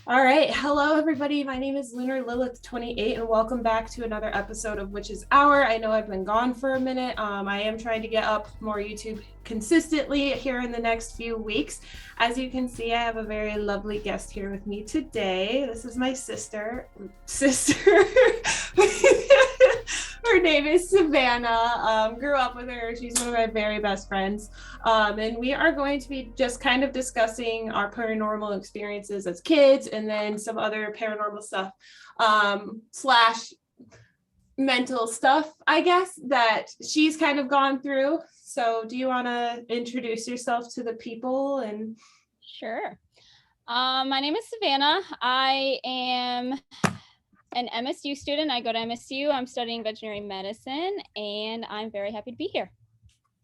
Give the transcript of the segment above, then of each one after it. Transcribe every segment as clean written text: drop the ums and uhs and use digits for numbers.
All right. Hello, everybody. My name is Lunar Lilith 28, and welcome back to another episode of Witch's Hour. I know I've been gone for a minute. I am trying to get up more YouTube consistently here in the next few weeks. As you can see, I have a very lovely guest here with me today. This is my sister. Her name is Savannah. Grew up with her. She's one of my very best friends. And we are going to be just kind of discussing our paranormal experiences as kids and then some other paranormal stuff slash mental stuff, I guess, that she's kind of gone through. So do you want to introduce yourself to the people? And Sure. My name is Savannah. I am an MSU student. I go to MSU. I'm studying veterinary medicine, and I'm very happy to be here.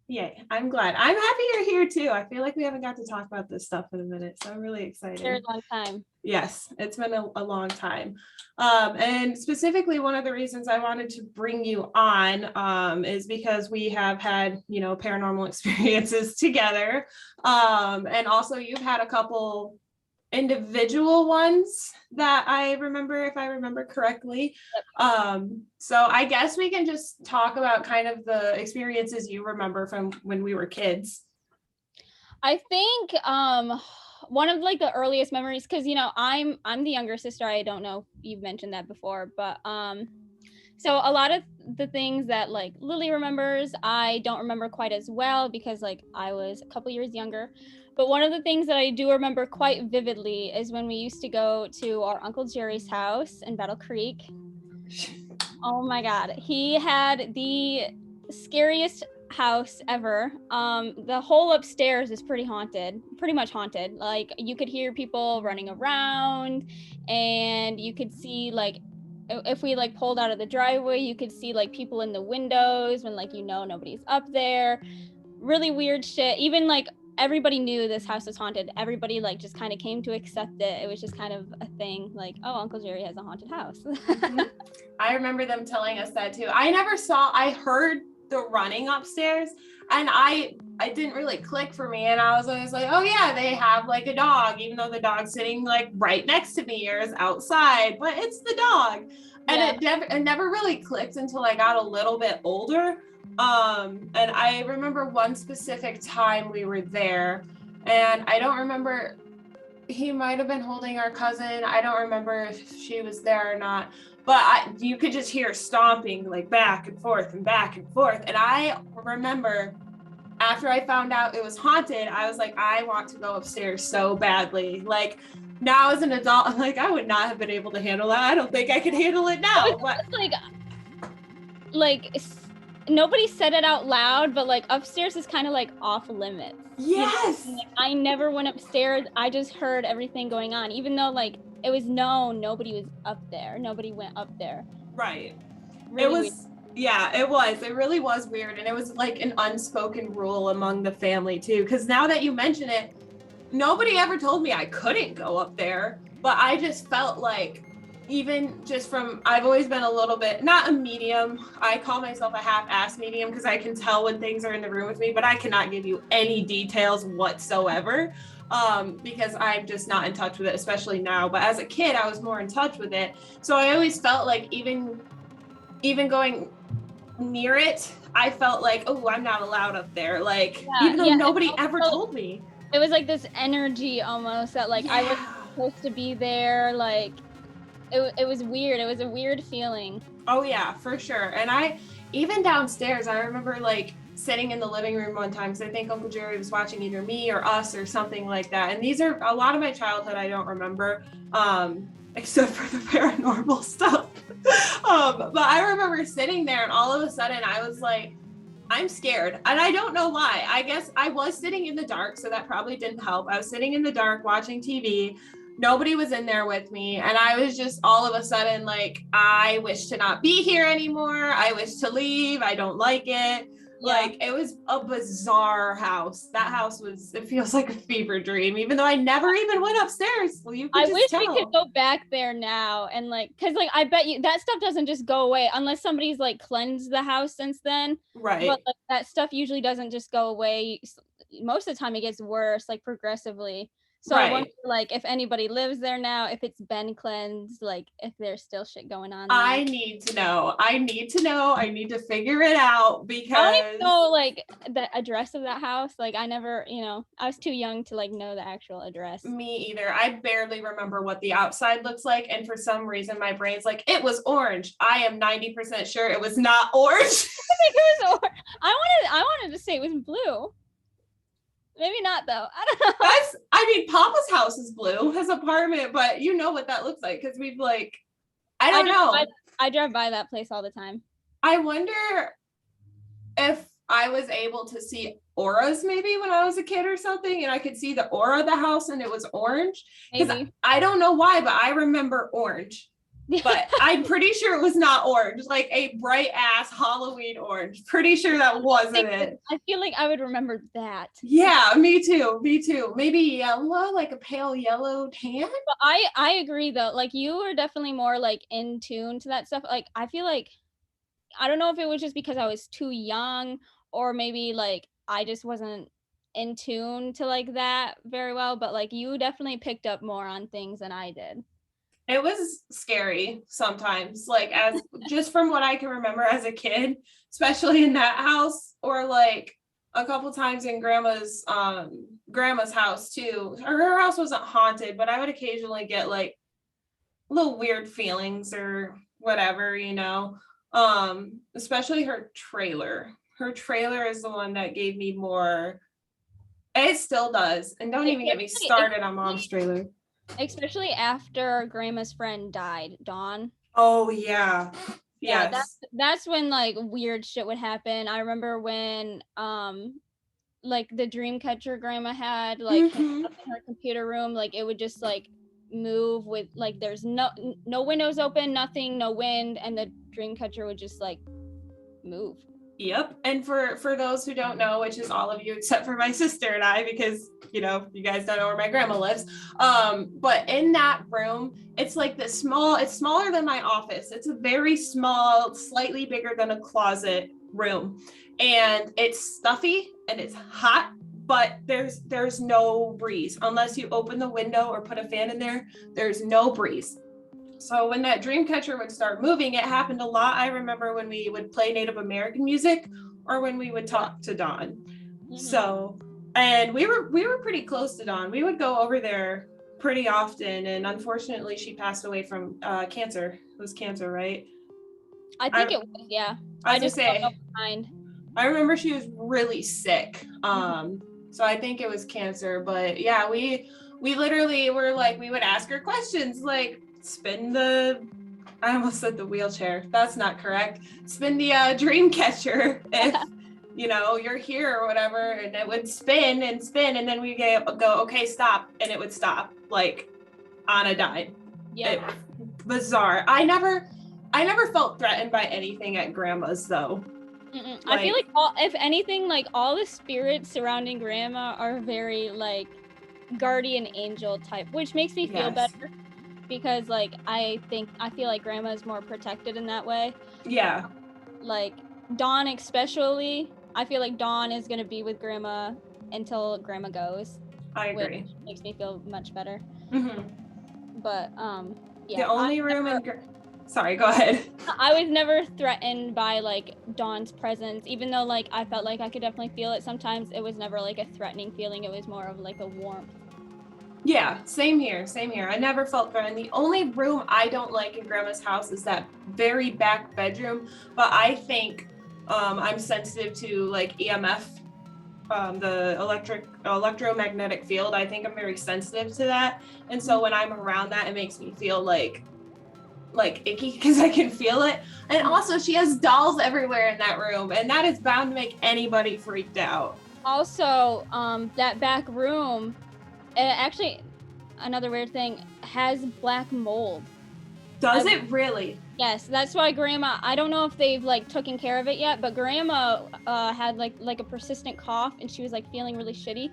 Yay, I'm glad. I'm happy you're here too. I feel like we haven't got to talk about this stuff in a minute, so I'm really excited. Very long time. Yes, it's been a long time. And specifically, one of the reasons I wanted to bring you on is because we have had, paranormal experiences together. And also you've had a couple individual ones that I remember, if I remember correctly. Yep. So I guess we can just talk about kind of the experiences you remember from when we were kids. I think one of like the earliest memories, because I'm the younger sister. I don't know if you've mentioned that before, but so a lot of the things that like Lily remembers, I don't remember quite as well because like I was a couple years younger. But one of the things that I do remember quite vividly is when we used to go to our Uncle Jerry's house in Battle Creek. Oh my God. He had the scariest house ever. The whole upstairs is pretty much haunted. Like you could hear people running around and you could see like if we like pulled out of the driveway, you could see like people in the windows when like nobody's up there. Really weird shit. Even like everybody knew this house was haunted. Everybody like just kind of came to accept it. It was just kind of a thing like, oh, Uncle Jerry has a haunted house. I remember them telling us that too. I heard the running upstairs and I didn't really click for me. And I was always like, oh yeah, they have like a dog, even though the dog's sitting like right next to me or is outside, but it's the dog. And Yeah. it never really clicked until I got a little bit older. And I remember one specific time we were there and I don't remember, he might have been holding our cousin. I don't remember if she was there or not, but you could just hear stomping like back and forth and back and forth. And I remember after I found out it was haunted, I was like, I want to go upstairs so badly. Like now as an adult, I'm like, I would not have been able to handle that. I don't think I could handle it now. But like nobody said it out loud, but like upstairs is kind of like off limits. Yes. Like, I never went upstairs. I just heard everything going on, even though like it was known nobody was up there. Nobody went up there. Right. Really It was weird. Yeah, it was. It really was weird. And it was like an unspoken rule among the family too. Because now that you mention it, nobody ever told me I couldn't go up there. But I just felt like, even just from, I've always been a little bit, not a medium. I call myself a half-ass medium because I can tell when things are in the room with me, but I cannot give you any details whatsoever. Because I'm just not in touch with it, especially now. But as a kid, I was more in touch with it. So I always felt like even going near it, I felt like, oh, I'm not allowed up there. Like, even though nobody ever told me. It was like this energy almost that like I was supposed to be there. Like it was weird. It was a weird feeling. Oh yeah, for sure. And I, even downstairs, I remember like sitting in the living room one time because I think Uncle Jerry was watching either me or us or something like that. And these are a lot of my childhood I don't remember, except for the paranormal stuff. But I remember sitting there and all of a sudden I was like, I'm scared. And I don't know why. I guess I was sitting in the dark, so that probably didn't help. I was sitting in the dark watching TV. Nobody was in there with me. And I was just all of a sudden like, I wish to not be here anymore. I wish to leave. I don't like it. Yeah. Like it was a bizarre house. That house was, it feels like a fever dream, even though I never even went upstairs. Well, I wish we could go back there now and like, cause like I bet you that stuff doesn't just go away unless somebody's like cleansed the house since then. Right. But like, that stuff usually doesn't just go away. Most of the time it gets worse, like progressively. So I wonder, Right. like, if anybody lives there now, if it's been cleansed, like, if there's still shit going on there. I need to know. I need to figure it out I don't even because know, like, the address of that house. Like, I never, I was too young to, like, know the actual address. me either. I barely remember what the outside looks like. And for some reason, my brain's like, it was orange. I am 90% sure it was not orange. I think it was orange. I wanted to say it was blue. Maybe not, though. I don't know. Papa's house is blue, his apartment, but you know what that looks like because we've like, I don't know. I drive by that place all the time. I wonder if I was able to see auras maybe when I was a kid or something, and I could see the aura of the house and it was orange. Because I don't know why, but I remember orange. But I'm pretty sure it was not orange, like a bright ass Halloween orange. Pretty sure that wasn't it. I feel like I would remember that. Yeah, me too. Maybe yellow, like a pale yellow tan. But I agree though. Like, you were definitely more like in tune to that stuff. Like, I feel like, I don't know if it was just because I was too young, or maybe like I just wasn't in tune to like that very well, but like you definitely picked up more on things than I did. It was scary sometimes, like as just from what I can remember as a kid, especially in that house, or like a couple times in grandma's house too. Her house wasn't haunted, but I would occasionally get like little weird feelings or whatever, especially her trailer. Her trailer is the one that gave me more. It still does. And don't even get me started on mom's trailer. Especially after grandma's friend died, Dawn. Oh yeah. Yes. Yeah, that's when like weird shit would happen. I remember when like the dream catcher grandma had, like up in her computer room, like it would just like move with like there's no windows open, nothing, no wind, and the dream catcher would just like move. Yep. And for those who don't know, which is all of you except for my sister and I, because you guys don't know where my grandma lives. But in that room, it's like it's smaller than my office. It's a very small, slightly bigger than a closet room. And it's stuffy and it's hot, but there's no breeze. Unless you open the window or put a fan in there, there's no breeze. So when that dream catcher would start moving, it happened a lot. I remember when we would play Native American music or when we would talk to Dawn. Mm-hmm. So, and we were pretty close to Dawn. We would go over there pretty often. And unfortunately, she passed away from cancer. It was cancer, right? I think it was, yeah. I just say, I remember she was really sick. So I think it was cancer. But yeah, we literally were like, we would ask her questions like, spin I almost said the wheelchair. That's not correct. Spin the dream catcher if you're here or whatever, and it would spin and spin, and then we go, okay, stop, and it would stop like on a dime. Yeah, bizarre. I never felt threatened by anything at grandma's though. Like, I feel like if anything, like all the spirits surrounding grandma are very like guardian angel type, which makes me feel better. Because like I feel like grandma's more protected in that way. Yeah. Like Dawn especially, I feel like Dawn is gonna be with grandma until grandma goes. I agree. Which makes me feel much better. Mm-hmm. But yeah. The only room sorry, go ahead. I was never threatened by like Dawn's presence, even though like I felt like I could definitely feel it. Sometimes it was never like a threatening feeling. It was more of like a warmth. Yeah, same here. I never felt threatened. The only room I don't like in grandma's house is that very back bedroom, but I think I'm sensitive to like EMF, the electromagnetic field. I think I'm very sensitive to that. And so when I'm around that, it makes me feel like icky because I can feel it. And also she has dolls everywhere in that room, and that is bound to make anybody freaked out. Also, that back room, actually, another weird thing, has black mold. Does it really? Yes, that's why grandma, I don't know if they've like taken care of it yet, but grandma had like a persistent cough, and she was like feeling really shitty.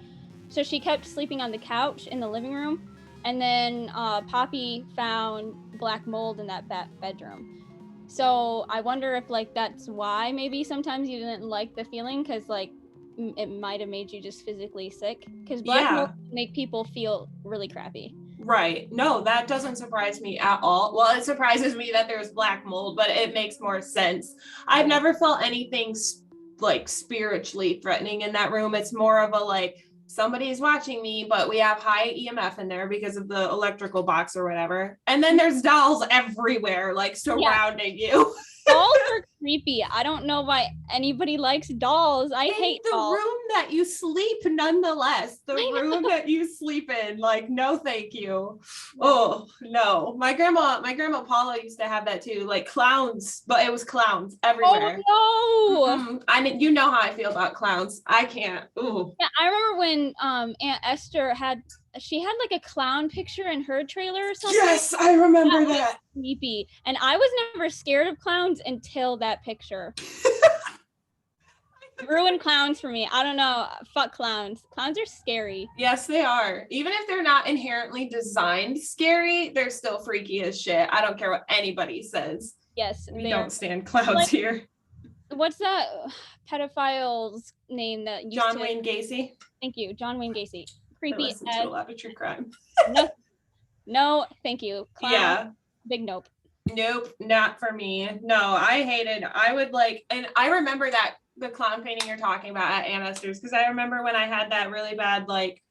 So she kept sleeping on the couch in the living room, and then Poppy found black mold in that bedroom. So I wonder if like that's why maybe sometimes you didn't like the feeling, because like it might have made you just physically sick, because black mold Yeah. can make people feel really crappy. Right. No, that doesn't surprise me at all. Well, it surprises me that there's black mold, but it makes more sense. I've Yeah. never felt anything like spiritually threatening in that room. It's more of a like somebody's watching me, but we have high EMF in there because of the electrical box or whatever. And then there's dolls everywhere, like surrounding you. Dolls are creepy. I don't know why anybody likes dolls. I In hate the dolls. room that you sleep, nonetheless. The room that you sleep in, like, no, thank you. Yeah. Oh no, my grandma Paula used to have that too, like clowns, but it was clowns everywhere. Oh no. I mean, you know how I feel about clowns. I can't. Ooh. Yeah, I remember when Aunt Esther had like a clown picture in her trailer or something. Yes, I remember that. Creepy. And I was never scared of clowns until that picture. Ruined clowns for me. I don't know. Fuck clowns. Clowns are scary. Yes, they are. Even if they're not inherently designed scary, they're still freaky as shit. I don't care what anybody says. Yes, We don't stand clowns here. What's that pedophile's name that used John Wayne Gacy. Thank you, John Wayne Gacy. I Creepy. listen to a lot of true crime. No, thank you. Clown, yeah. Big nope. Nope, not for me. No, I would like, and I remember that the clown painting you're talking about at Aunt Esther's, because I remember when I had that really bad, like,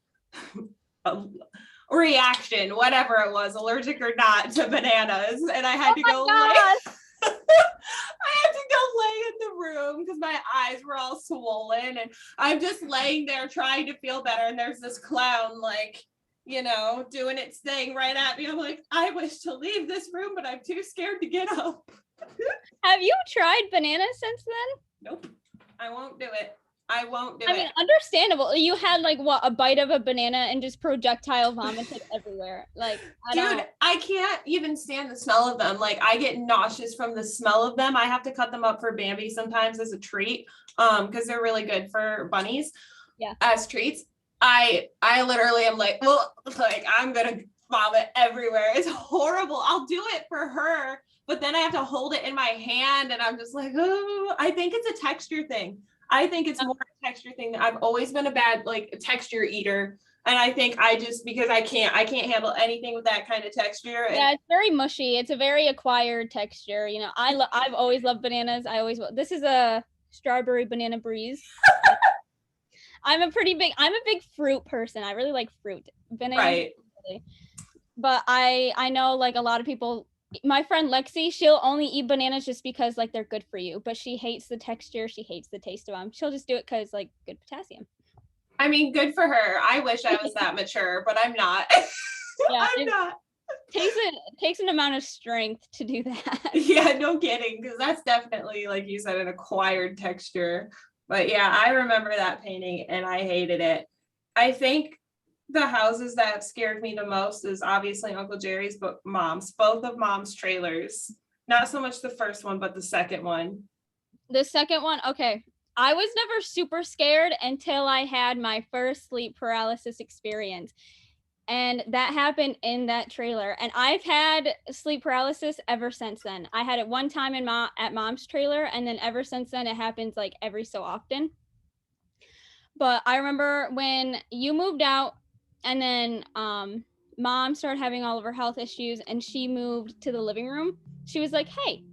reaction, whatever it was, allergic or not, to bananas, and I had to go lay. I had to go lay in the room because my eyes were all swollen, and I'm just laying there trying to feel better, and there's this clown, like, you know, doing its thing right at me. I'm like, I wish to leave this room, but I'm too scared to get up. Have you tried bananas since then? Nope. I won't do it. I won't do it. I mean, understandable. You had like what, a bite of a banana and just projectile vomited everywhere. Like, I can't even stand the smell of them. Like, I get nauseous from the smell of them. I have to cut them up for Bambi sometimes as a treat, because they're really good for bunnies. Yeah. As treats. I literally am like, well, like, I'm gonna vomit everywhere. It's horrible. I'll do it for her, but then I have to hold it in my hand, and I'm just like, oh, I think it's a texture thing. I think it's more a texture thing. I've always been a bad, like, texture eater. And I think because I can't handle anything with that kind of texture. Yeah, it's very mushy. It's a very acquired texture. You know, I've always loved bananas. This is a strawberry banana breeze. I'm a big fruit person. I really like fruit. Bananas, right. Really. But I know, like, a lot of people, my friend Lexi, she'll only eat bananas just because, like, they're good for you, but she hates the texture. She hates the taste of them. She'll just do it because, like, good potassium. I mean, good for her. I wish I was that mature, but I'm not. Yeah, I'm not. Takes an amount of strength to do that. Yeah, no kidding, because that's definitely, like you said, an acquired texture. But yeah, I remember that painting and I hated it. I think the houses that scared me the most is obviously Uncle Jerry's, but both of Mom's trailers. Not so much the first one, but the second one. The second one, okay. I was never super scared until I had my first sleep paralysis experience. And that happened in that trailer. And I've had sleep paralysis ever since then. I had it one time at Mom's trailer, and then ever since then it happens like every so often. But I remember when you moved out, and then Mom started having all of her health issues, and she moved to the living room. She was like, hey,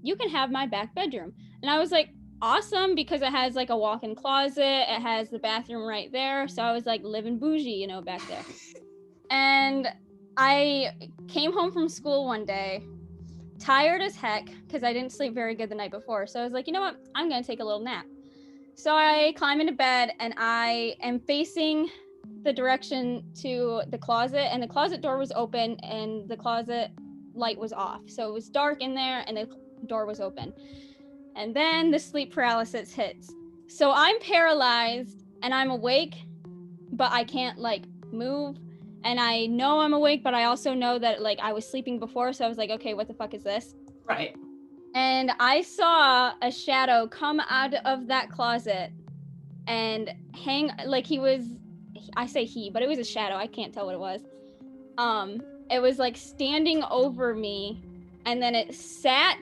you can have my back bedroom. And I was like, awesome, because it has like a walk-in closet. It has the bathroom right there. So I was like living bougie, you know, back there. And I came home from school one day, tired as heck, because I didn't sleep very good the night before. So I was like, you know what? I'm going to take a little nap. So I climb into bed, and I am facing the direction to the closet, and the closet door was open, and the closet light was off. So it was dark in there, and the door was open. And then the sleep paralysis hits. So I'm paralyzed, and I'm awake, but I can't, like, move. And I know I'm awake, but I also know that, like, I was sleeping before. So I was like, okay, what the fuck is this? Right. And I saw a shadow come out of that closet and hang, like, I say he, but it was a shadow. I can't tell what it was. It was like standing over me, and then it sat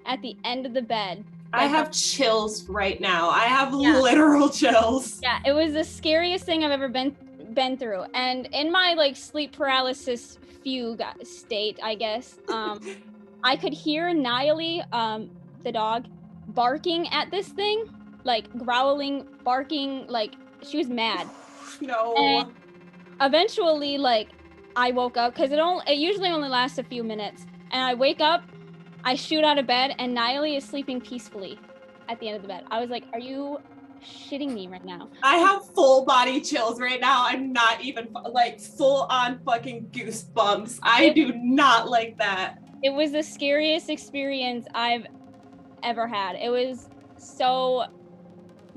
at the end of the bed. I Like have chills right now. I have Yeah. literal chills. yeah, it was the scariest thing I've ever been through. And in my like sleep paralysis fugue state, I guess, I could hear Niley, the dog, barking at this thing, like growling, barking, like she was mad. And No. eventually, like, I woke up because it usually only lasts a few minutes. And I wake up, I shoot out of bed, and Niley is sleeping peacefully at the end of the bed. I was like, "Are you shitting me right now?" I have full body chills right now. I'm not even like full on fucking goosebumps. I do not like that. It was the scariest experience I've ever had. It was so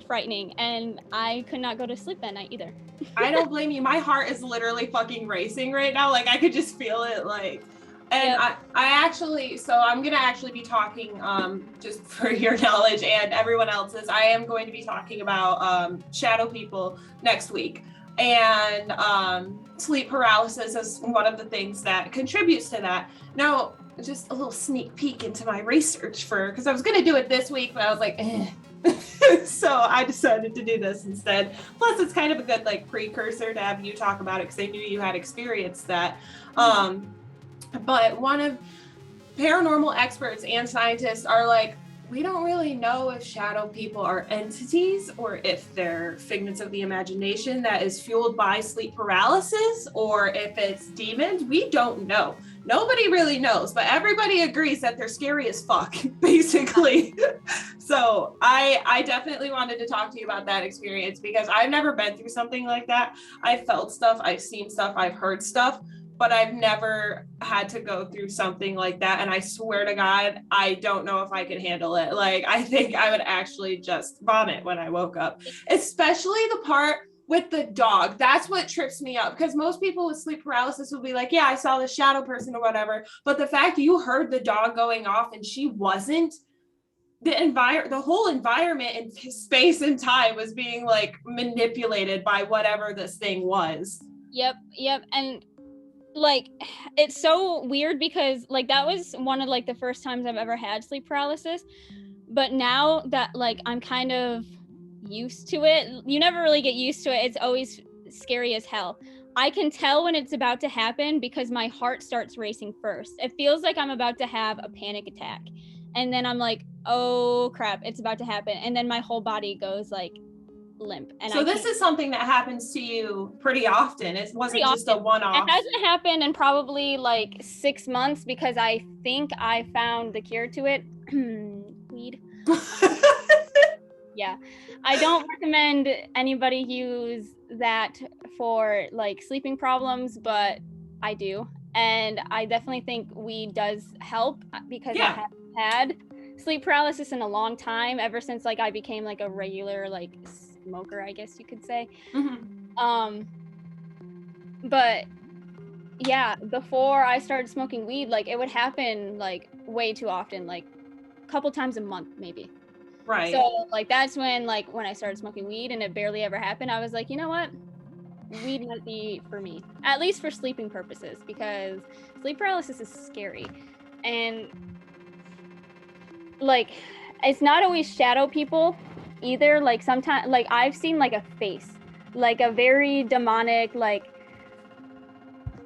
frightening, and I could not go to sleep that night either. I don't blame you. My heart is literally fucking racing right now. Like I could just feel it. Like, and Yep. I actually, so I'm gonna actually be talking, just for your knowledge and everyone else's. I am going to be talking about shadow people next week, and sleep paralysis is one of the things that contributes to that. Now, just a little sneak peek into my research because I was gonna do it this week, but I was like, eh. So I decided to do this instead. Plus, it's kind of a good like precursor to have you talk about it because I knew you had experienced that. But one of paranormal experts and scientists are like, we don't really know if shadow people are entities or if they're figments of the imagination that is fueled by sleep paralysis or if it's demons. We don't know. Nobody really knows, but everybody agrees that they're scary as fuck, basically. So I definitely wanted to talk to you about that experience because I've never been through something like that. I've felt stuff, I've seen stuff, I've heard stuff, but I've never had to go through something like that. And I swear to God, I don't know if I could handle it. Like, I think I would actually just vomit when I woke up, especially the part with the dog. That's what trips me up because most people with sleep paralysis will be like, yeah, I saw the shadow person or whatever. But the fact you heard the dog going off and she wasn't, the whole environment and space and time was being like manipulated by whatever this thing was. Yep. And like, it's so weird because like that was one of like the first times I've ever had sleep paralysis. But now that like I'm kind of used to it, you never really get used to it. It's always scary as hell. I can tell when it's about to happen because my heart starts racing first. It feels like I'm about to have a panic attack. And then I'm like, oh crap, it's about to happen. And then my whole body goes like limp. And so this is something that happens to you pretty often. It wasn't just a one-off. It hasn't happened in probably like 6 months because I think I found the cure to it. Weed. Yeah. I don't recommend anybody use that for like sleeping problems, but I do. And I definitely think weed does help because I haven't had sleep paralysis in a long time, ever since like I became like a regular like smoker, I guess you could say. But yeah, before I started smoking weed, like it would happen like way too often, like a couple times a month maybe. Right. So like that's when I started smoking weed and it barely ever happened. I was like, you know what? Weed might be for me, at least for sleeping purposes, because sleep paralysis is scary. And like it's not always shadow people either. Like sometimes like I've seen like a face, like a very demonic, like,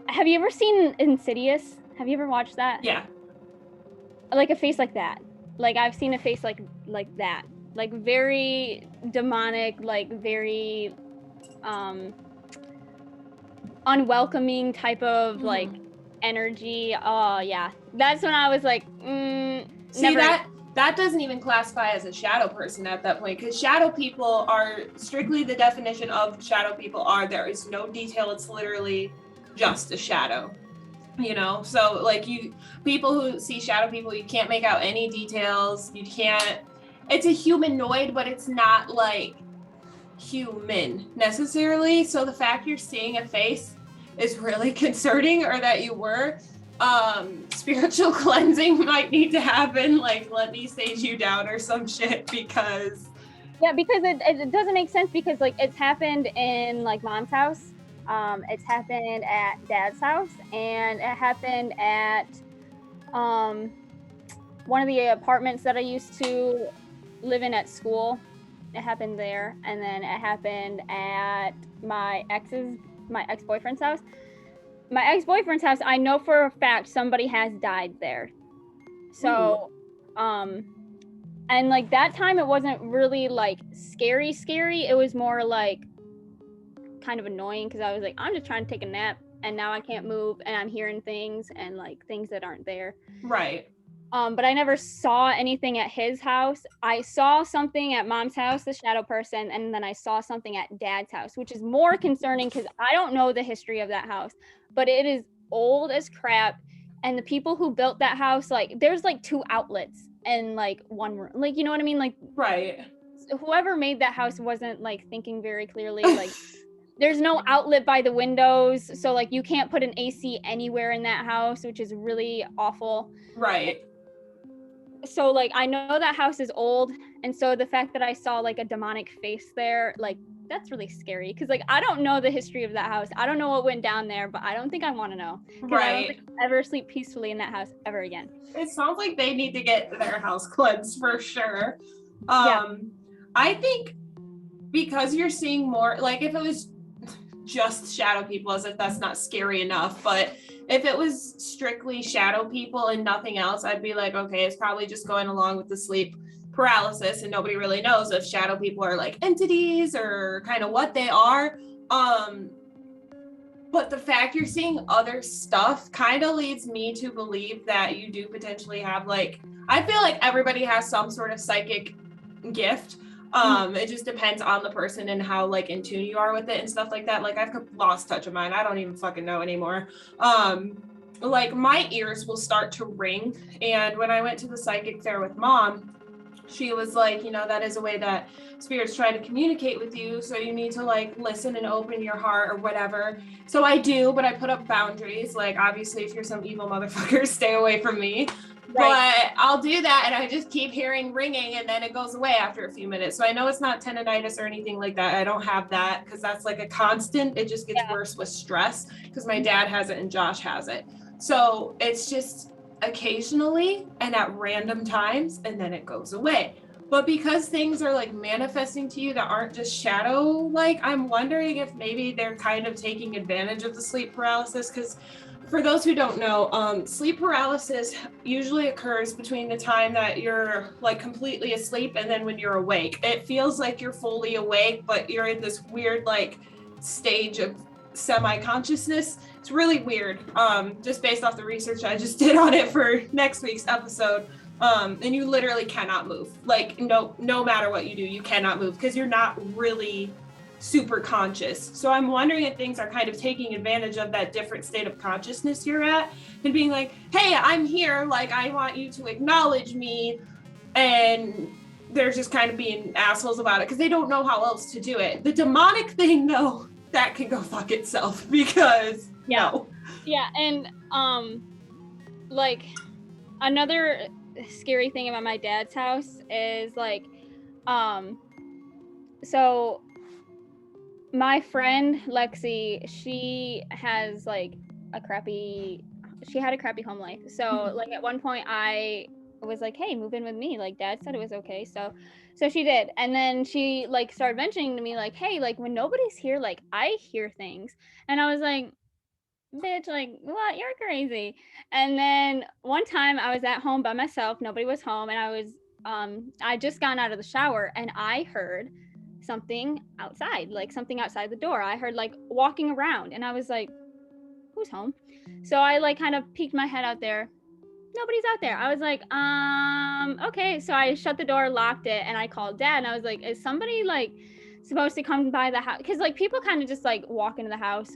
have you ever seen Insidious? Have you ever watched that? Yeah. Like a face like that. Like I've seen a face like that. Like very demonic, like very unwelcoming type of like energy. Oh yeah. That's when I was like, See, never. that doesn't even classify as a shadow person at that point, because shadow people are strictly, the definition of shadow people are there is no detail. It's literally just a shadow, you know? So like people who see shadow people, you can't make out any details. You can't, it's a humanoid, but it's not like human necessarily. So the fact you're seeing a face is really concerning, or that you were. Spiritual cleansing might need to happen, like let me sage you down or some shit, because it doesn't make sense, because like it's happened in like mom's house, it's happened at dad's house, and it happened at one of the apartments that I used to living at school. It happened there, and then it happened at my ex-boyfriend's house. My ex-boyfriend's house, I know for a fact somebody has died there. So, and like that time it wasn't really like scary. It was more like kind of annoying because I was like, I'm just trying to take a nap and now I can't move and I'm hearing things and like things that aren't there. Right. But I never saw anything at his house. I saw something at mom's house, the shadow person, and then I saw something at dad's house, which is more concerning because I don't know the history of that house, but it is old as crap. And the people who built that house, like there's like 2 outlets and like 1 room, like, you know what I mean? Like, right. Whoever made that house wasn't like thinking very clearly. Like there's no outlet by the windows. So like you can't put an AC anywhere in that house, which is really awful. Right. So like I know that house is old, and so the fact that I saw like a demonic face there, like that's really scary because like I don't know the history of that house. I don't know what went down there, but I don't think I want to know. Right. I don't think I'll ever sleep peacefully in that house ever again. It sounds like they need to get their house cleansed for sure. Yeah. I think because you're seeing more, like if it was just shadow people, as if that's not scary enough, but if it was strictly shadow people and nothing else, I'd be like, okay, it's probably just going along with the sleep paralysis and nobody really knows if shadow people are like entities or kind of what they are. But the fact you're seeing other stuff kind of leads me to believe that you do potentially have like, I feel like everybody has some sort of psychic gift. It just depends on the person and how like in tune you are with it and stuff like that. Like I've lost touch of mine. I don't even fucking know anymore. Like my ears will start to ring. And when I went to the psychic fair with mom, she was like, you know, that is a way that spirits try to communicate with you. So you need to like listen and open your heart or whatever. So I do, but I put up boundaries. Like obviously if you're some evil motherfucker, stay away from me. Right. But I'll do that and I just keep hearing ringing and then it goes away after a few minutes. So I know it's not tendonitis or anything like that. I don't have that because that's like a constant. It just gets worse with stress because my dad has it and Josh has it. So it's just occasionally and at random times and then it goes away. But because things are like manifesting to you that aren't just shadow, like I'm wondering if maybe they're kind of taking advantage of the sleep paralysis because for those who don't know, sleep paralysis usually occurs between the time that you're like completely asleep and then when you're awake. It feels like you're fully awake, but you're in this weird like stage of semi-consciousness. It's really weird. Just based off the research I just did on it for next week's episode. And you literally cannot move. Like no matter what you do, you cannot move because you're not really super conscious. So I'm wondering if things are kind of taking advantage of that different state of consciousness you're at and being like, hey, I'm here, like I want you to acknowledge me, and they're just kind of being assholes about it because they don't know how else to do it. The demonic thing though, that can go fuck itself because no. Yeah, and like another scary thing about my dad's house is like so my friend Lexi, she has like a crappy home life. So like at one point I was like, hey, move in with me. Like dad said it was okay. So she did. And then she like started mentioning to me like, hey, like when nobody's here, like I hear things. And I was like, bitch, like what? You're crazy. And then one time I was at home by myself. Nobody was home. And I just gotten out of the shower and I heard something outside the door. I heard like walking around and I was like, who's home? So I like kind of peeked my head out there. Nobody's out there. I was like, okay. So I shut the door, locked it, and I called dad and I was like, is somebody like supposed to come by the house? Because like people kind of just like walk into the house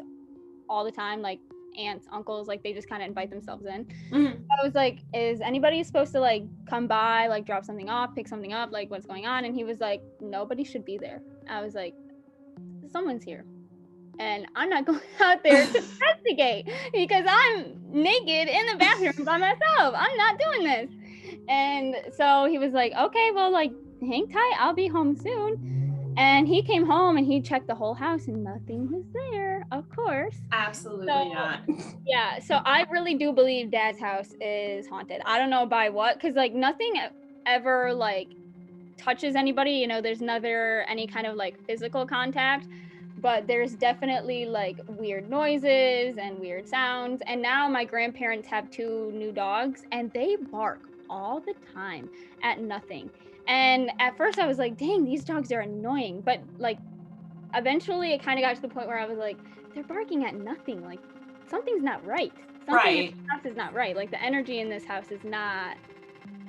all the time, like aunts, uncles, like they just kind of invite themselves in. I was like, is anybody supposed to like come by, like drop something off, pick something up, like what's going on? And he was like, nobody should be there. I was like, someone's here and I'm not going out there to investigate because I'm naked in the bathroom by myself. I'm not doing this. And so he was like, okay, well, like hang tight, I'll be home soon. And he came home and he checked the whole house and nothing was there, of course. Absolutely not. Yeah, so I really do believe dad's house is haunted. I don't know by what, because like nothing ever like touches anybody, you know, there's never any kind of like physical contact, but there's definitely like weird noises and weird sounds. And now my grandparents have 2 new dogs and they bark all the time at nothing. And at first I was like, dang, these dogs are annoying. But like eventually it kind of got to the point where I was like, they're barking at nothing. Like something's not right. Something in this house is not right. Like the energy in this house is not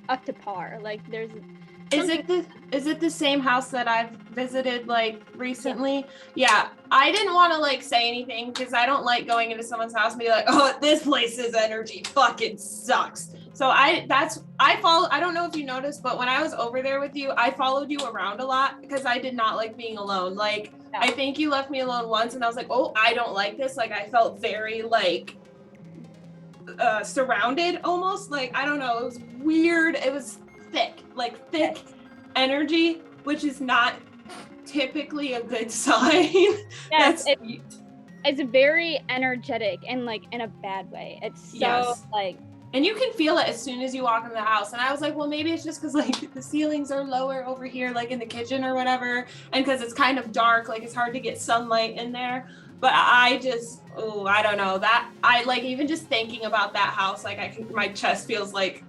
up to par. Like there's Is it the same house that I've visited like recently? Yeah. I didn't want to like say anything because I don't like going into someone's house and be like, oh, this place's energy fucking sucks. So I don't know if you noticed, but when I was over there with you, I followed you around a lot because I did not like being alone. Like I think you left me alone once and I was like, oh, I don't like this. Like I felt very like surrounded almost. Like I don't know, it was weird. It was thick energy, which is not typically a good sign. Yes, it's very energetic and like in a bad way. It's so like, and you can feel it as soon as you walk in the house. And I was like, well, maybe it's just because like the ceilings are lower over here, like in the kitchen or whatever, and because it's kind of dark, like it's hard to get sunlight in there. But I don't know, that I like, even just thinking about that house, like my chest feels like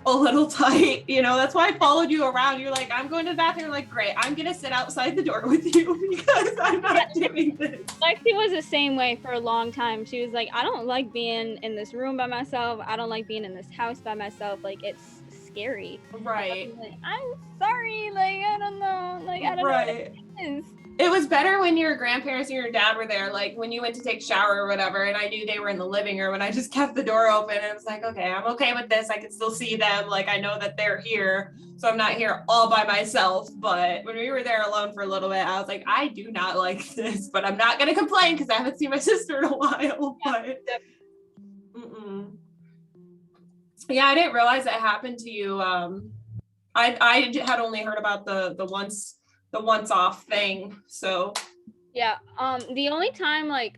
a little tight, you know. That's why I followed you around. You're like, I'm going to the bathroom. Like, great, I'm gonna sit outside the door with you because I'm not doing this. Lexi was the same way for a long time. She was like, I don't like being in this room by myself. I don't like being in this house by myself. Like, it's scary. Right. Like, I'm sorry. Like, I don't know. Like, I don't know what it is. It was better when your grandparents and your dad were there, like when you went to take a shower or whatever, and I knew they were in the living room and I just kept the door open and it was like, okay, I'm okay with this. I can still see them. Like, I know that they're here, so I'm not here all by myself. But when we were there alone for a little bit, I was like, I do not like this, but I'm not going to complain because I haven't seen my sister in a while. But yeah, I didn't realize that happened to you. I had only heard about the once off thing. So yeah, the only time like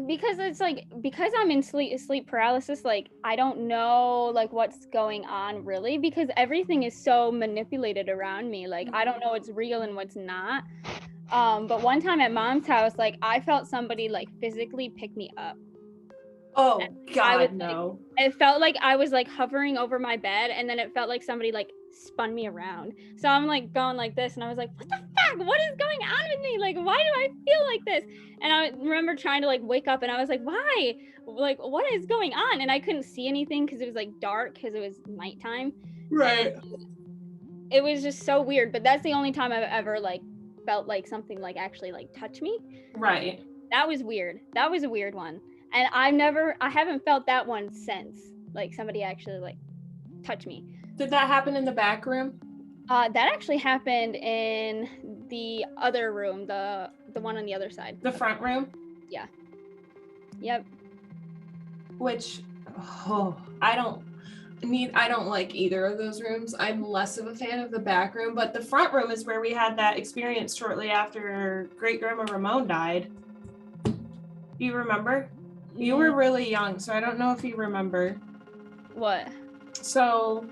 because it's like, because I'm in sleep paralysis, like I don't know like what's going on really, because everything is so manipulated around me. Like I don't know what's real and what's not. But one time at mom's house, like I felt somebody like physically pick me up. Oh God, no. Like, it felt like I was like hovering over my bed, and then it felt like somebody like spun me around. So I'm like going like this, and I was like, what the fuck? What is going on with me? Like, why do I feel like this? And I remember trying to like wake up, and I was like, why? Like, what is going on? And I couldn't see anything because it was like dark because it was nighttime. Right. And it was just so weird. But that's the only time I've ever like felt like something like actually like touch me. Right. That was weird. That was a weird one. And I haven't felt that one since, like somebody actually like touched me. Did that happen in the back room? That actually happened in the other room, the one on the other side. The front room? Yeah. Yep. Which, I don't like either of those rooms. I'm less of a fan of the back room, but the front room is where we had that experience shortly after great grandma Ramon died. You remember? You were really young, so I don't know if you remember. What? So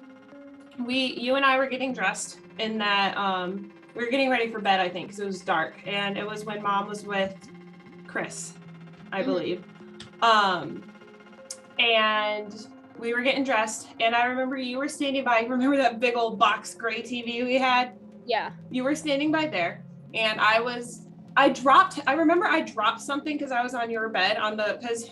you and I were getting dressed in that, we were getting ready for bed, I think, because it was dark. And it was when Mom was with Chris, I believe. And we were getting dressed, and I remember you were standing by. Remember that big old box gray TV we had? Yeah. You were standing by there, and I remember I dropped something because I was on your bed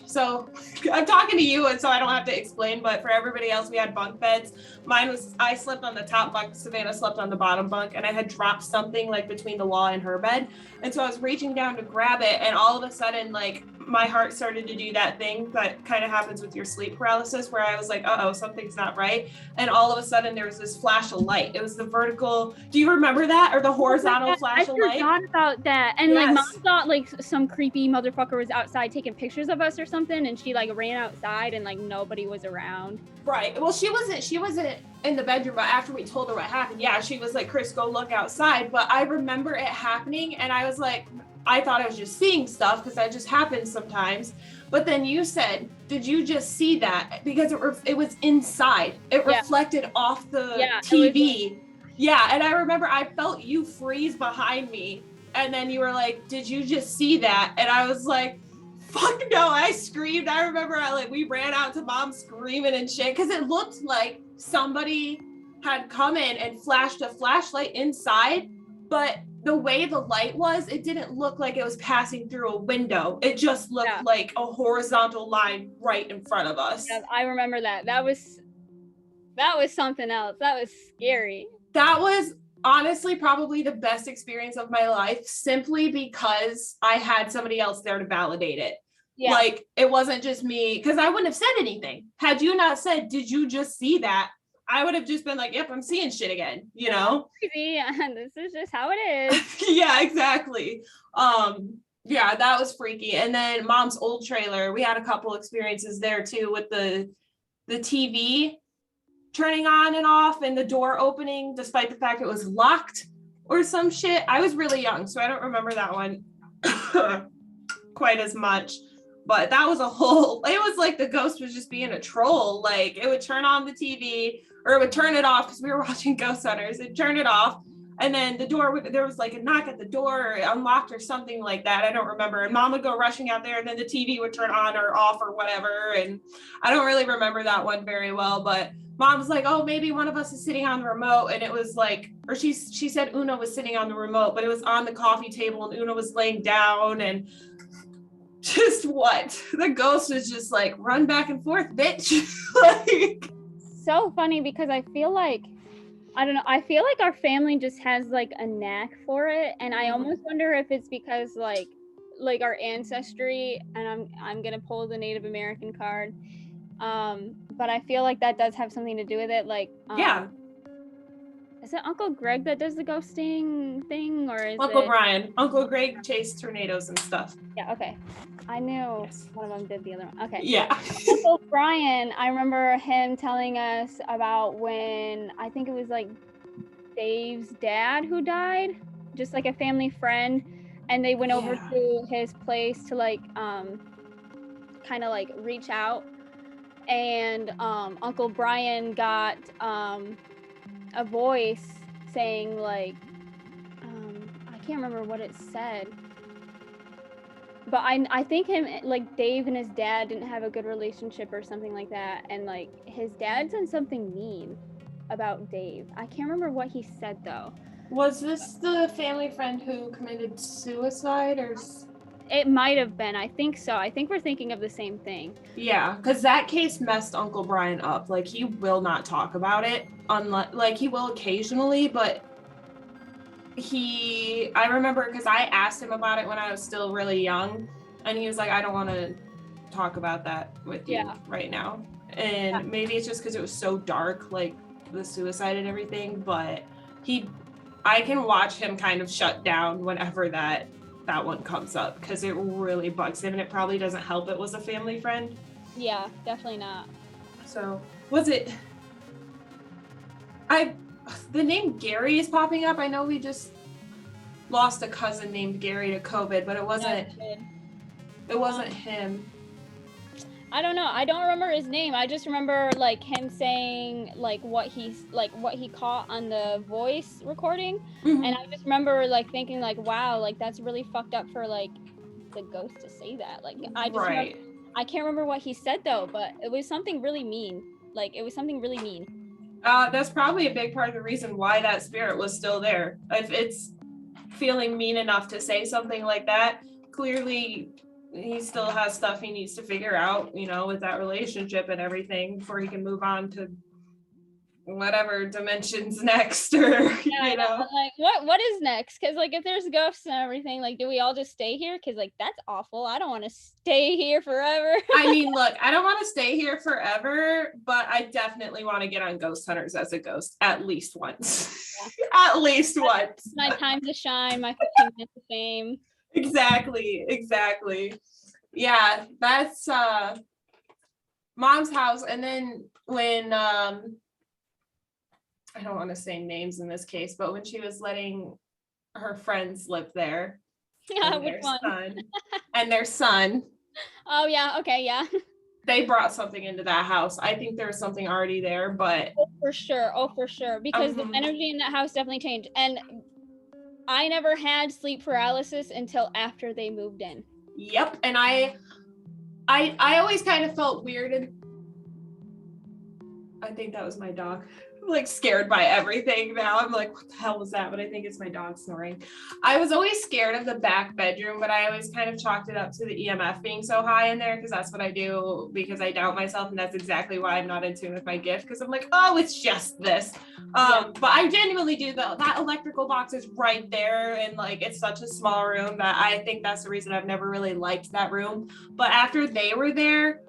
so I'm talking to you and so I don't have to explain, but for everybody else, we had bunk beds. I slept on the top bunk, Savannah slept on the bottom bunk, and I had dropped something like between the wall and her bed. And so I was reaching down to grab it, and all of a sudden, like my heart started to do that thing that kind of happens with your sleep paralysis, where I was like, uh-oh, something's not right. And all of a sudden there was this flash of light. It was the vertical, do you remember that? Or the horizontal flash of light? I forgot about that. And like Mom thought like some creepy motherfucker was outside taking pictures of us or something, and she like ran outside and like nobody was around. Right. Well, she wasn't in the bedroom, but after we told her what happened, yeah, she was like, Chris, go look outside. But I remember it happening, and I was like, I thought I was just seeing stuff because that just happens sometimes. But then you said, did you just see that? Because it was inside. It reflected off the TV. Yeah. And I remember I felt you freeze behind me. And then you were like, did you just see that? And I was like, fuck no. I screamed. I remember we ran out to mom screaming and shit because it looked like somebody had come in and flashed a flashlight inside, but the way the light was, it didn't look like it was passing through a window. It just looked like a horizontal line right in front of us. Yeah, I remember that. That was something else. That was scary. That was honestly probably the best experience of my life, simply because I had somebody else there to validate it. Yeah. Like, it wasn't just me, because I wouldn't have said anything. Had you not said, did you just see that? I would have just been like, yep, I'm seeing shit again, you know? Crazy, and this is just how it is. Yeah, exactly. Yeah, that was freaky. And then mom's old trailer, we had a couple experiences there too, with the TV turning on and off and the door opening despite the fact it was locked or some shit. I was really young, so I don't remember that one quite as much. But that was it was like the ghost was just being a troll. Like, it would turn on the TV or it would turn it off because we were watching Ghost Hunters. It'd turn it off. And then there was like a knock at the door or unlocked or something like that. I don't remember. And mom would go rushing out there and then the TV would turn on or off or whatever. And I don't really remember that one very well, but mom's like, oh, maybe one of us is sitting on the remote. And it was like, or she said Una was sitting on the remote, but it was on the coffee table and Una was laying down. And just what? The ghost was just like, run back and forth, bitch. Like, so funny because I feel like, I don't know, I feel like our family just has like a knack for it. And I almost wonder if it's because like our ancestry, and I'm gonna pull the Native American card. But I feel like that does have something to do with it. Like, yeah. Is it Uncle Greg that does the ghosting thing, or is Uncle it Brian? Uncle Greg chased tornadoes and stuff. Yeah, okay. I knew one of them did the other one. Okay. Yeah. Uncle Brian, I remember him telling us about when, I think it was like Dave's dad who died, just like a family friend, and they went over to his place to like kind of like reach out, and Uncle Brian got a voice saying like, I can't remember what it said, but I think like Dave and his dad didn't have a good relationship or something like that, and like his dad said something mean about Dave. I can't remember what he said though. Was this the family friend who committed suicide, or? It might have been. I think so. I think we're thinking of the same thing. Yeah, because that case messed Uncle Brian up. Like, he will not talk about it, unless, like, he will occasionally, but I remember because I asked him about it when I was still really young, and he was like, I don't want to talk about that with you right now. And maybe it's just because it was so dark, like the suicide and everything, but I can watch him kind of shut down whenever that one comes up, because it really bugs him, and it probably doesn't help it was a family friend. Yeah, definitely not. So was it, the name Gary is popping up. I know we just lost a cousin named Gary to COVID, but it wasn't him. I don't know. I don't remember his name. I just remember like him saying like what he caught on the voice recording. Mm-hmm. And I just remember like thinking like, wow, like that's really fucked up for like the ghost to say that. Like I just remember, I can't remember what he said though, but it was something really mean. Like it was something really mean. That's probably a big part of the reason why that spirit was still there. If it's feeling mean enough to say something like that, clearly he still has stuff he needs to figure out, you know, with that relationship and everything before he can move on to whatever dimensions next, or you know. Like what is next? Because like if there's ghosts and everything, like do we all just stay here? Because like that's awful. I don't want to stay here forever. I mean, look, I don't want to stay here forever, but I definitely want to get on Ghost Hunters as a ghost at least once. At least once. My time to shine, my 15 minutes of fame. Exactly. Yeah, that's mom's house. And then when I don't want to say names in this case, but when she was letting her friends live there, Yeah, and which their one? son. And their son. Oh yeah, okay, yeah. They brought something into that house. I think there was something already there, but Oh, for sure. Oh, for sure. Because the energy in that house definitely changed. And I never had sleep paralysis until after they moved in. yep. And I always kind of felt weird, and I think that was my dog. I'm like scared by everything now. I'm like, what the hell was that? But I think it's my dog snoring. I was always scared of the back bedroom, but I always kind of chalked it up to the EMF being so high in there because that's what I do because I doubt myself, and that's exactly why I'm not in tune with my gift because I'm like, oh, it's just this. But I genuinely do though. That electrical box is right there, and like it's such a small room that I think that's the reason I've never really liked that room. But after they were there,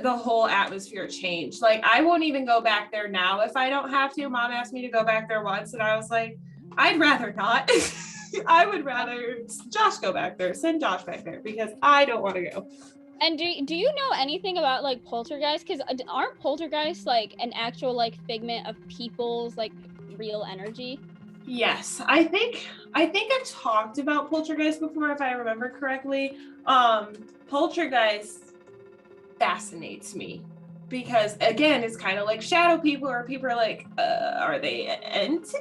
the whole atmosphere changed. Like I won't even go back there now if I don't have to. Mom asked me to go back there once and I was like, I'd rather not. I would rather Josh go back there, send Josh back there because I don't want to go. And do you know anything about like poltergeists? Because aren't poltergeists like an actual like figment of people's like real energy? Yes, I think I've talked about poltergeist before if I remember correctly. Poltergeist fascinates me because again it's kind of like shadow people, or people are like are they entities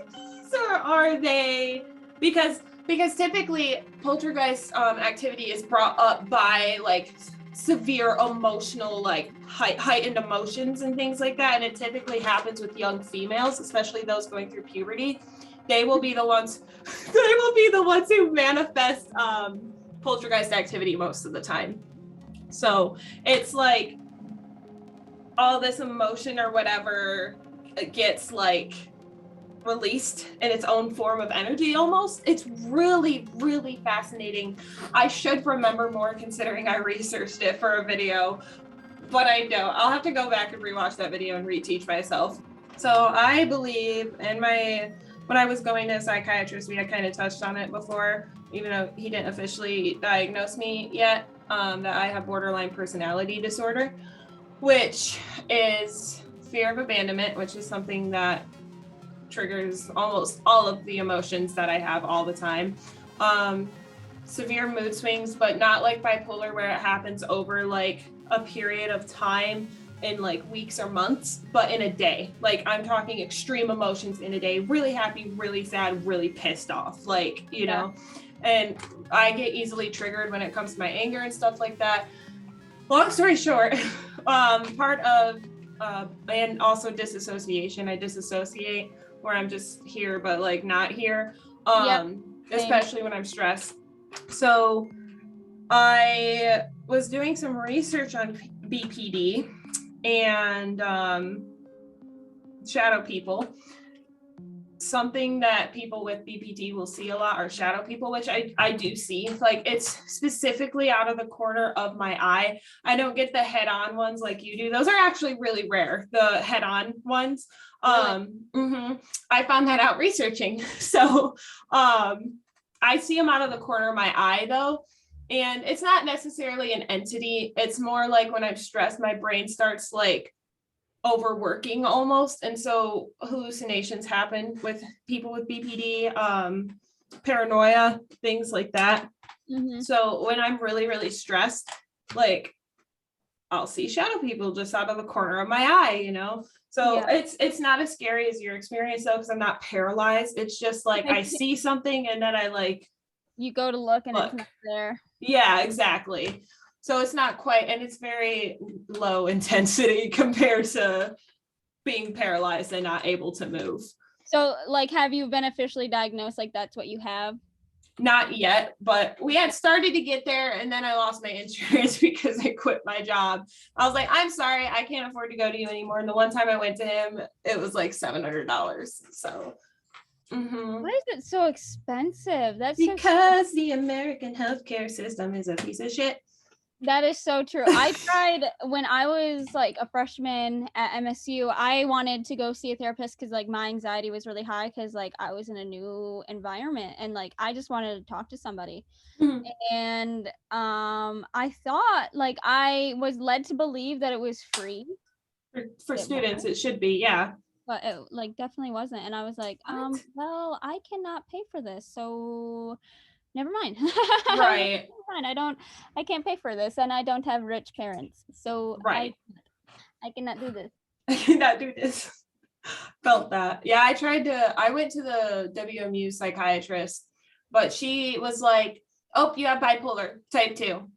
or are they, because typically poltergeist activity is brought up by like severe emotional like heightened emotions and things like that, and it typically happens with young females, especially those going through puberty. They will be the ones who manifest poltergeist activity most of the time. So it's like all this emotion or whatever gets like released in its own form of energy almost. It's really, really fascinating. I should remember more considering I researched it for a video, but I don't. I'll have to go back and rewatch that video and reteach myself. So I believe when I was going to a psychiatrist, we had kind of touched on it before, even though he didn't officially diagnose me yet, that I have borderline personality disorder, which is fear of abandonment, which is something that triggers almost all of the emotions that I have all the time. Severe mood swings, but not like bipolar where it happens over like a period of time in like weeks or months, but in a day. Like I'm talking extreme emotions in a day, really happy, really sad, really pissed off, like, you know, and I get easily triggered when it comes to my anger and stuff like that. Long story short, part of, and also disassociation, I disassociate where I'm just here, but like not here, especially when I'm stressed. So I was doing some research on BPD and shadow people. Something that people with BPD will see a lot are shadow people, which I do see. Like it's specifically out of the corner of my eye. I don't get the head-on ones like you do. Those are actually really rare, the head-on ones. Really? I found that out researching. So I see them out of the corner of my eye though. And it's not necessarily an entity. It's more like when I'm stressed, my brain starts like overworking almost, and so hallucinations happen with people with BPD, paranoia, things like that. So when I'm really, really stressed, like I'll see shadow people just out of the corner of my eye, you know. So it's not as scary as your experience though, because I'm not paralyzed. It's just like I see something and then I like you go to look and it's not there. Yeah, exactly. So it's not quite, and it's very low intensity compared to being paralyzed and not able to move. So like, have you been officially diagnosed? Like that's what you have? Not yet, but we had started to get there, and then I lost my insurance because I quit my job. I was like, I'm sorry, I can't afford to go to you anymore. And the one time I went to him, it was like $700. So why is it so expensive? That's because the American healthcare system is a piece of shit. That is so true. I tried when I was like a freshman at MSU. I wanted to go see a therapist because like my anxiety was really high because like I was in a new environment and like I just wanted to talk to somebody. And I thought, like, I was led to believe that it was free for students. It should be, yeah, but it like definitely wasn't. And I was like, well, I cannot pay for this, so never mind. Right. Never mind. I can't pay for this, and I don't have rich parents, so Right. I cannot do this. I cannot do this. Felt that. Yeah, I went to the WMU psychiatrist, but she was like, oh, you have bipolar type 2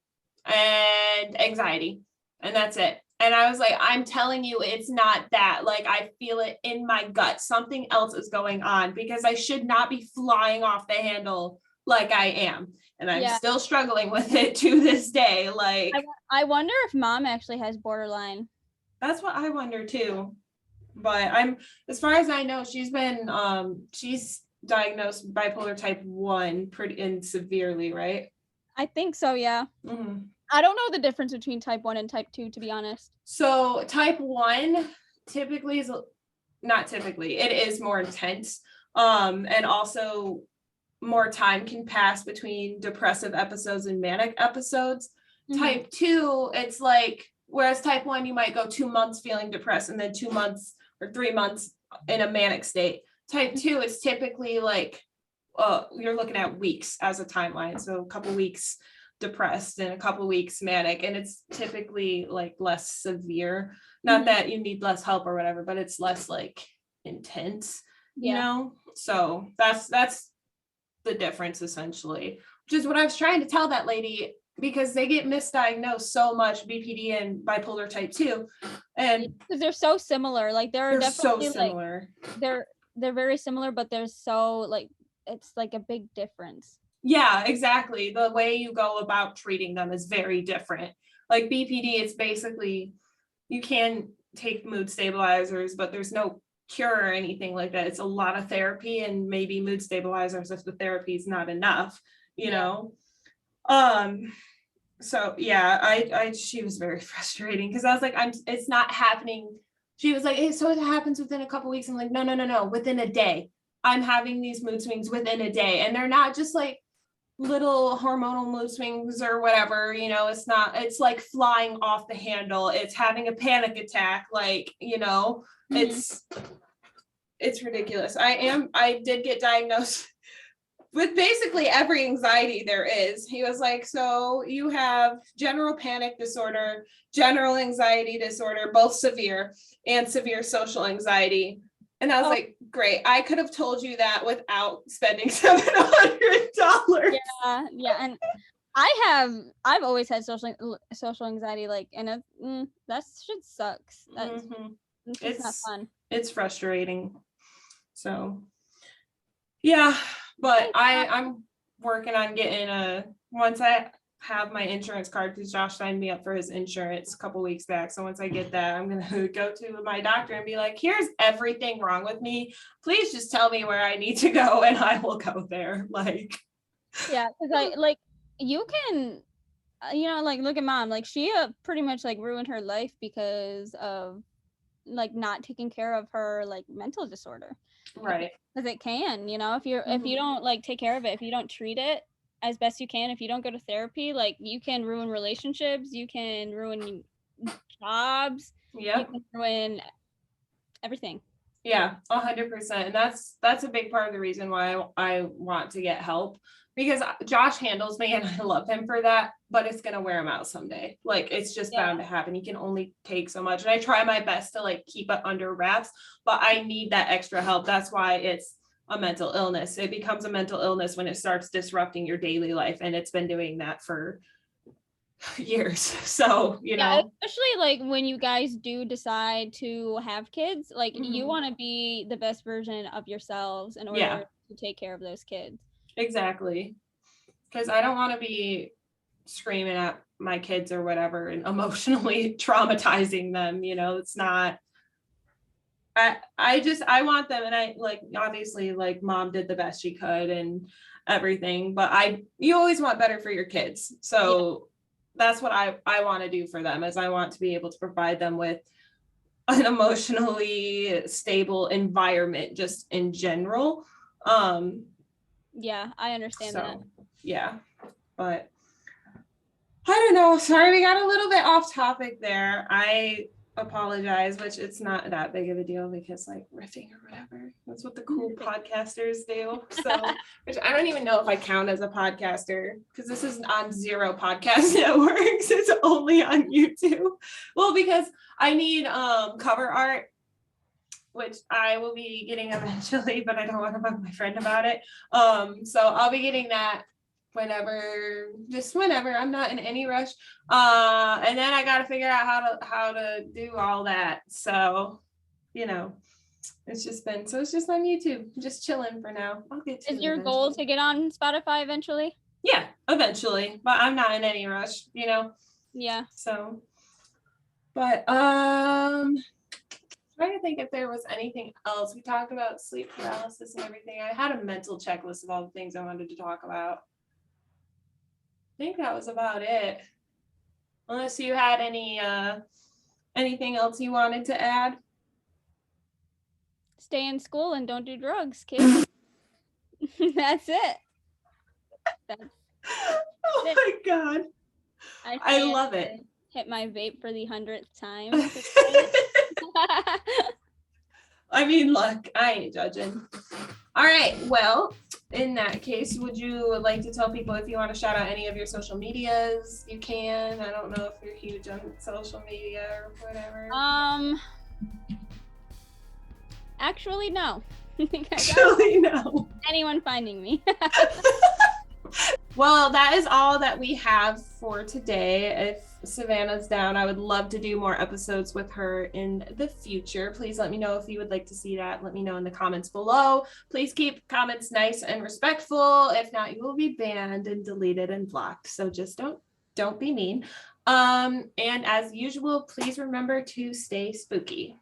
and anxiety, and that's it. And I was like, I'm telling you, it's not that. Like, I feel it in my gut. Something else is going on, because I should not be flying off the handle like I am. And I'm still struggling with it to this day. Like, I wonder if mom actually has borderline. that's what I wonder too. But as far as I know, she's diagnosed bipolar type 1 pretty severely, right? I think so, yeah. Mm-hmm. I don't know the difference between type 1 and type 2, to be honest. So type 1 typically is not typically, it is more intense. And also more time can pass between depressive episodes and manic episodes. Mm-hmm. Type 2, it's like, whereas type 1, you might go 2 months feeling depressed and then 2 months or 3 months in a manic state. Type 2, it's typically like, you're looking at weeks as a timeline. So a couple weeks depressed and a couple weeks manic, and it's typically like less severe. Not that you need less help or whatever, but it's less like intense, you know? So that's the difference essentially, which is what I was trying to tell that lady, because they get misdiagnosed so much, BPD and bipolar type 2, and because they're so similar. Like they're definitely so similar. Like, they're very similar, but they're so like, it's like a big difference. Yeah, exactly. The way you go about treating them is very different. Like BPD, it's basically, you can take mood stabilizers, but there's no cure or anything like that. It's a lot of therapy and maybe mood stabilizers if the therapy is not enough, you know? So yeah, she was very frustrating, because I was like, it's not happening. She was like, hey, so it happens within a couple weeks. I'm like, no, within a day. I'm having these mood swings within a day, and they're not just like little hormonal mood swings or whatever, you know. It's like flying off the handle. It's having a panic attack, like, you know. It's ridiculous. I did get diagnosed with basically every anxiety there is. He was like, so you have general panic disorder, general anxiety disorder, both severe, and severe social anxiety. And I was like, great. I could have told you that without spending $700. Yeah. And I've always had social anxiety, like, and that shit sucks. It's not fun. It's frustrating. So yeah, but I'm working on getting once I have my insurance card, because Josh signed me up for his insurance a couple weeks back. So once I get that, I'm going to go to my doctor and be like, here's everything wrong with me. Please just tell me where I need to go and I will go there. Like, yeah, because you can, you know, like, look at mom, like she pretty much like ruined her life because of like not taking care of her like mental disorder. Right. Because it can, you know, if you don't like take care of it, if you don't treat it as best you can, if you don't go to therapy, like you can ruin relationships, you can ruin jobs, you can ruin everything. Yeah, 100%. And that's a big part of the reason why I want to get help, because Josh handles me and I love him for that, but it's going to wear him out someday. Like, it's just bound to happen. He can only take so much. And I try my best to like keep it under wraps, but I need that extra help. That's why it's a mental illness. It becomes a mental illness when it starts disrupting your daily life. And it's been doing that for years. So, you know, especially like when you guys do decide to have kids, like you want to be the best version of yourselves in order to take care of those kids. Exactly. Because I don't want to be screaming at my kids or whatever and emotionally traumatizing them, you know. It's not, I want them, and I like, obviously, like, mom did the best she could and everything, but you always want better for your kids. So that's what I want to do for them, is I want to be able to provide them with an emotionally stable environment just in general. Yeah, I understand that. Yeah, but I don't know. Sorry, we got a little bit off topic there. apologize, which it's not that big of a deal because like riffing or whatever. That's what the cool podcasters do. So, which I don't even know if I count as a podcaster because this is on zero podcast networks. It's only on YouTube. Well, because I need cover art, which I will be getting eventually, but I don't want to bug my friend about it. So I'll be getting that whenever, just whenever. I'm not in any rush. And then I got to figure out how to do all that. So, you know, it's just on YouTube, just chilling for now. I'll get to Is it your eventually. goal to get on Spotify eventually? Yeah, eventually, but I'm not in any rush, you know? Yeah. So, but, trying to think if there was anything else. We talked about sleep paralysis and everything. I had a mental checklist of all the things I wanted to talk about. I think that was about it. Unless you had anything else you wanted to add. Stay in school and don't do drugs, kids. That's it. Oh my God. I love it. Hit my vape for the 100th time. I mean, look, I ain't judging. All right. Well, in that case, would you like to tell people if you want to shout out any of your social medias? You can. I don't know if you're huge on social media or whatever. Actually, no. Actually, no. Anyone finding me. Well, that is all that we have for today. If Savannah's down, I would love to do more episodes with her in the future. Please let me know if you would like to see that. Let me know in the comments below. Please keep comments nice and respectful. If not, you will be banned and deleted and blocked. So just don't be mean. And as usual, please remember to stay spooky.